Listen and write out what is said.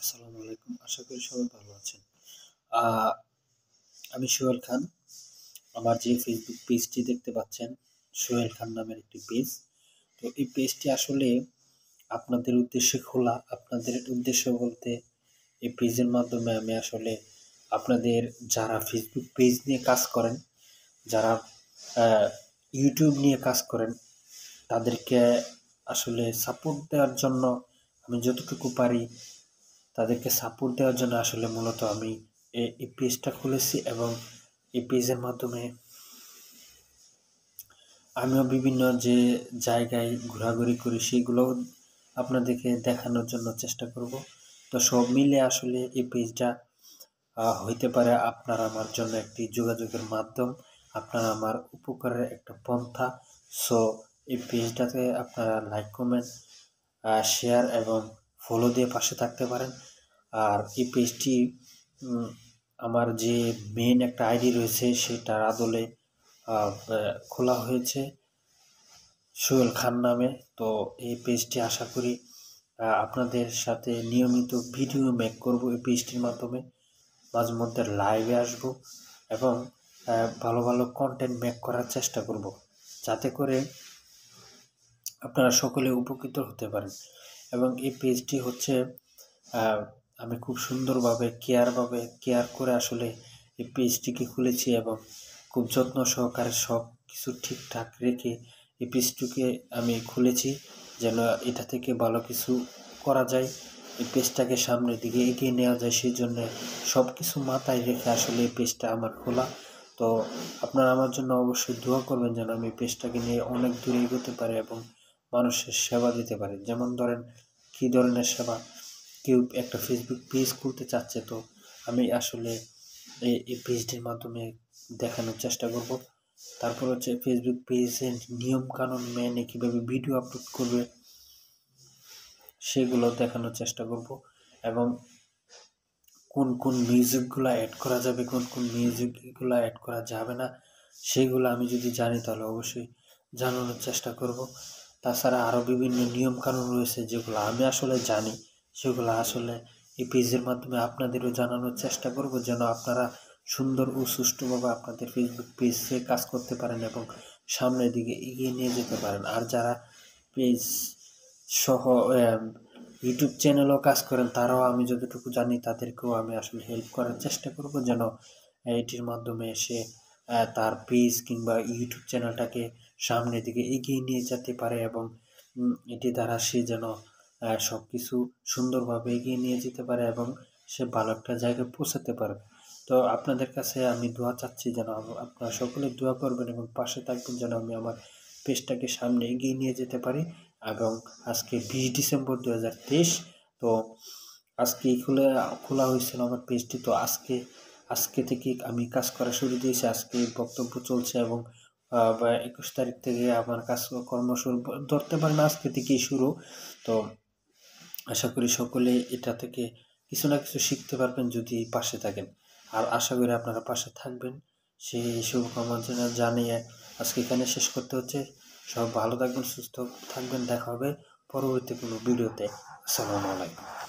আসসালামু আলাইকুম। আশা করি সবাই ভালো আছেন। আ আমি সোহেল খান। আমার যে ফেসবুক পেজটি দেখতে পাচ্ছেন, সোহেল খান নামের একটি পেজ। তো এই পেজটি আসলে আপনাদের উদ্দেশ্যে খোলা। আপনাদের উদ্দেশ্য বলতে এই পেজের মাধ্যমে আমি আসলে আপনাদের যারা ফেসবুক পেজ নিয়ে কাজ করেন, যারা আ ইউটিউব নিয়ে কাজ করেন, তাদেরকে আসলে সাপোর্ট দেওয়ার জন্য আমি যতটুকু পারি তাদেরকে সাপোর্ট দেওয়ার জন্য আসলে মূলত আমি এই পেজটা খুলেছি এবং এই পেজের মাধ্যমে আমিও বিভিন্ন যে জায়গায় ঘোরাঘুরি করি সেগুলোও আপনাদেরকে দেখানোর জন্য চেষ্টা করব। তো সব মিলে আসলে এই পেজটা হইতে পারে আপনার আমার জন্য একটি যোগাযোগের মাধ্যম, আপনার আমার উপকারের একটা পন্থা। সো এই পেজটাতে আপনারা লাইক, কমেন্ট, শেয়ার এবং ফলো দিয়ে পাশে থাকতে পারেন। আর এই পেজটি আমার যে মেইন একটা আইডি রয়েছে সেটার আদলে খোলা হয়েছে সোহেল খান নামে। তো এই পেজটি আশা করি আপনাদের সাথে নিয়মিত ভিডিও মেক করব এই পেজটির মাধ্যমে, মাঝে মধ্যে লাইভে আসব এবং ভালো ভালো কন্টেন্ট মেক করার চেষ্টা করব, যাতে করে আপনারা সকলে উপকৃত হতে পারেন। এবং এই পেজটি হচ্ছে আমি খুব সুন্দরভাবে কেয়ার করে আসলে এই পেজটিকে খুলেছি এবং খুব যত্ন সহকারে সব কিছু ঠিকঠাক রেখে এই পেজটিকে আমি খুলেছি যেন এটা থেকে ভালো কিছু করা যায়, এই পেজটাকে সামনের দিকে এগিয়ে নেওয়া যায়। সেই জন্য সব কিছু মাথায় রেখে আসলে এই পেজটা আমার খোলা। তো আপনারা আমার জন্য অবশ্যই দোয়া করবেন যেন আমি পেজটাকে নিয়ে অনেক দূরে এগোতে পারি এবং মানুষের সেবা দিতে পারি। যেমন ধরেন কী ধরনের সেবা, কেউ একটা ফেসবুক পেজ খুলতে চাচ্ছে, তো আমি আসলে এই পেজটির মাধ্যমে দেখানোর চেষ্টা করব। তারপর হচ্ছে ফেসবুক পেজের নিয়মকানুন মেনে কীভাবে ভিডিও আপলোড করবে সেগুলো দেখানোর চেষ্টা করব এবং কোন কোন মিউজিকগুলো অ্যাড করা যাবে, কোন কোন মিউজিকগুলো অ্যাড করা যাবে না, সেগুলো আমি যদি জানি তাহলে অবশ্যই জানানোর চেষ্টা করব। তাছাড়া আরও বিভিন্ন নিয়মকানুন রয়েছে যেগুলো আমি আসলে জানি, সেগুলো আসলে এই পেজের মাধ্যমে আপনাদেরও জানানোর চেষ্টা করব যেন আপনারা সুন্দর ও সুষ্ঠুভাবে আপনাদের ফেসবুক পেজে কাজ করতে পারেন এবং সামনের দিকে এগিয়ে নিয়ে যেতে পারেন। আর যারা পেজ সহ ইউটিউব চ্যানেলও কাজ করেন, তারাও আমি যতটুকু জানি তাদেরকেও আমি আসলে হেল্প করার চেষ্টা করব যেন এটির মাধ্যমে সে তার পেজ কিংবা ইউটিউব চ্যানেলটাকে সামনের দিকে এগিয়ে নিয়ে যেতে পারে এবং এটি দ্বারা সে যেন সব কিছু সুন্দরভাবে এগিয়ে নিয়ে যেতে পারে এবং সে ভালো একটা জায়গায় পৌঁছাতে পারবে। তো আপনাদের কাছে আমি দোয়া চাচ্ছি যেন আপনারা সকলে দোয়া করবেন এবং পাশে থাকবেন যেন আমি আমার পেজটাকে সামনে এগিয়ে নিয়ে যেতে পারি। এবং আজকে 20 ডিসেম্বর 2023। তো আজকেই খোলা হয়েছিল আমার পেজটি। তো আজকে থেকে আমি কাজ করা শুরু দিয়েছি, আজকে বক্তব্য চলছে এবং 21 তারিখ থেকে আমার কর্ম শুরু ধরতে পারেন, আজকে থেকেই শুরু। তো আশা করি সকলে এটা থেকে কিছু না কিছু শিখতে পারবেন যদি পাশে থাকেন। আর আশা করি আপনারা পাশে থাকবেন, সেই শুভকামনা জানিয়ে আজকে এখানে শেষ করতে হচ্ছে। সব ভালো থাকবেন, সুস্থ থাকবেন, দেখা হবে পরবর্তী কোনো ভিডিওতে। আসসালামু আলাইকুম।